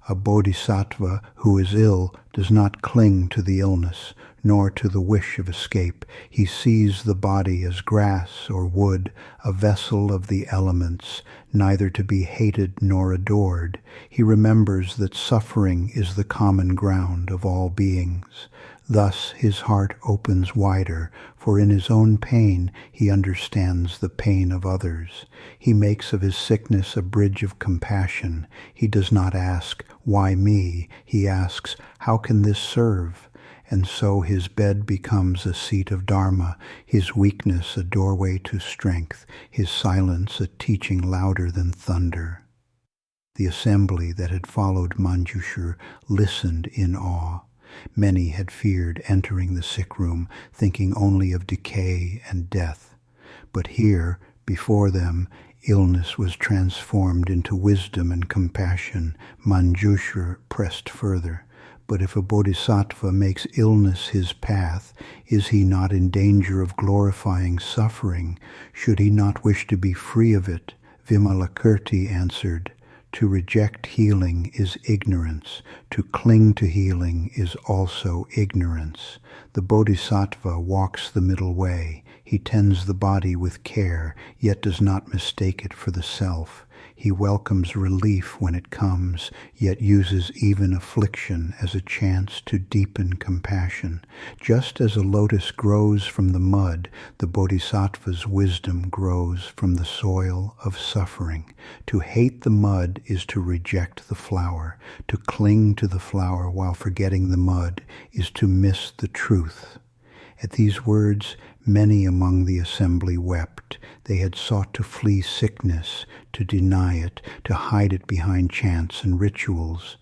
"A bodhisattva who is ill does not cling to the illness, nor to the wish of escape. He sees the body as grass or wood, a vessel of the elements, neither to be hated nor adored. He remembers that suffering is the common ground of all beings. Thus his heart opens wider, for in his own pain he understands the pain of others. He makes of his sickness a bridge of compassion. He does not ask, 'Why me?' He asks, 'How can this serve?' And so his bed becomes a seat of Dharma, his weakness a doorway to strength, his silence a teaching louder than thunder." The assembly that had followed Manjushra listened in awe. Many had feared entering the sick room, thinking only of decay and death. But here, before them, illness was transformed into wisdom and compassion. Manjushra pressed further. "But if a bodhisattva makes illness his path, is he not in danger of glorifying suffering? Should he not wish to be free of it?" Vimalakirti answered, "To reject healing is ignorance. To cling to healing is also ignorance. The bodhisattva walks the middle way. He tends the body with care, yet does not mistake it for the self. He welcomes relief when it comes, yet uses even affliction as a chance to deepen compassion. Just as a lotus grows from the mud, the Bodhisattva's wisdom grows from the soil of suffering. To hate the mud is to reject the flower. To cling to the flower while forgetting the mud is to miss the truth. At these words, many among the assembly wept. They had sought to flee sickness, to deny it, to hide it behind chants and rituals.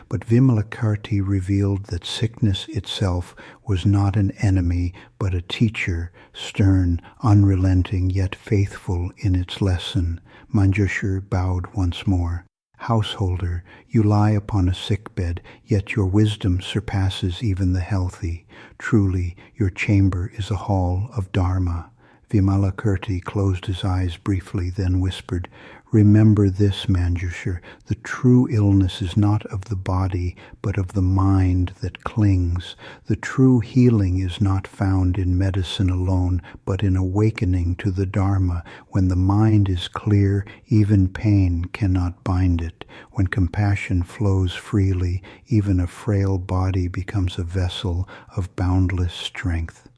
But Vimalakirti revealed that sickness itself was not an enemy, but a teacher, stern, unrelenting, yet faithful in its lesson. Manjushri bowed once more. Householder, you lie upon a sickbed, yet your wisdom surpasses even the healthy. Truly, your chamber is a hall of Dharma. Vimalakirti closed his eyes briefly, then whispered, "Remember this, Manjushri, the true illness is not of the body, but of the mind that clings. The true healing is not found in medicine alone, but in awakening to the Dharma. When the mind is clear, even pain cannot bind it. When compassion flows freely, even a frail body becomes a vessel of boundless strength."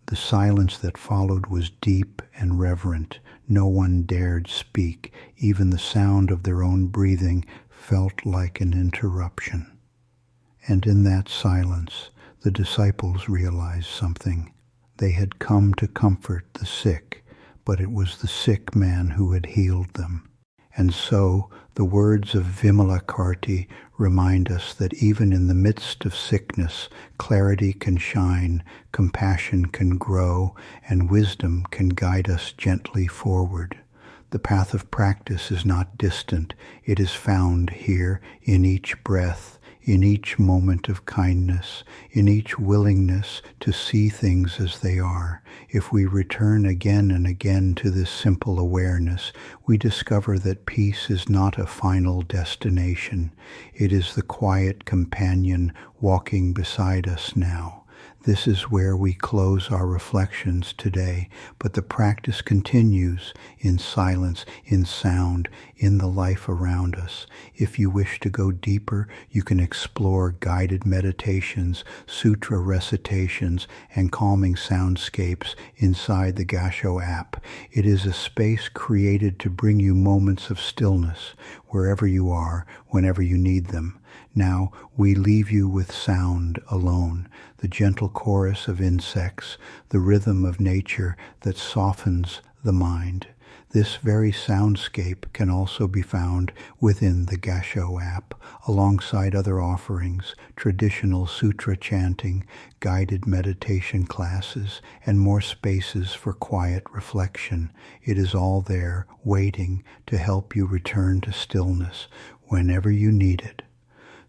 The silence that followed was deep and reverent. No one dared speak. Even the sound of their own breathing felt like an interruption. And in that silence, the disciples realized something. They had come to comfort the sick, but it was the sick man who had healed them. And so, the words of Vimalakirti remind us that even in the midst of sickness, clarity can shine, compassion can grow, and wisdom can guide us gently forward. The path of practice is not distant. It is found here in each breath, in each moment of kindness, in each willingness to see things as they are. If we return again and again to this simple awareness, we discover that peace is not a final destination. It is the quiet companion walking beside us now. This is where we close our reflections today, but the practice continues in silence, in sound, in the life around us. If you wish to go deeper, you can explore guided meditations, sutra recitations, and calming soundscapes inside the Gassho app. It is a space created to bring you moments of stillness, wherever you are, whenever you need them. Now we leave you with sound alone, the gentle chorus of insects, the rhythm of nature that softens the mind. This very soundscape can also be found within the Gassho app, alongside other offerings, traditional sutra chanting, guided meditation classes, and more spaces for quiet reflection. It is all there, waiting to help you return to stillness whenever you need it.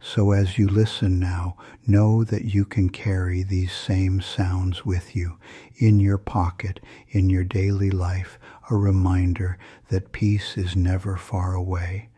So as you listen now, know that you can carry these same sounds with you, in your pocket, in your daily life, a reminder that peace is never far away.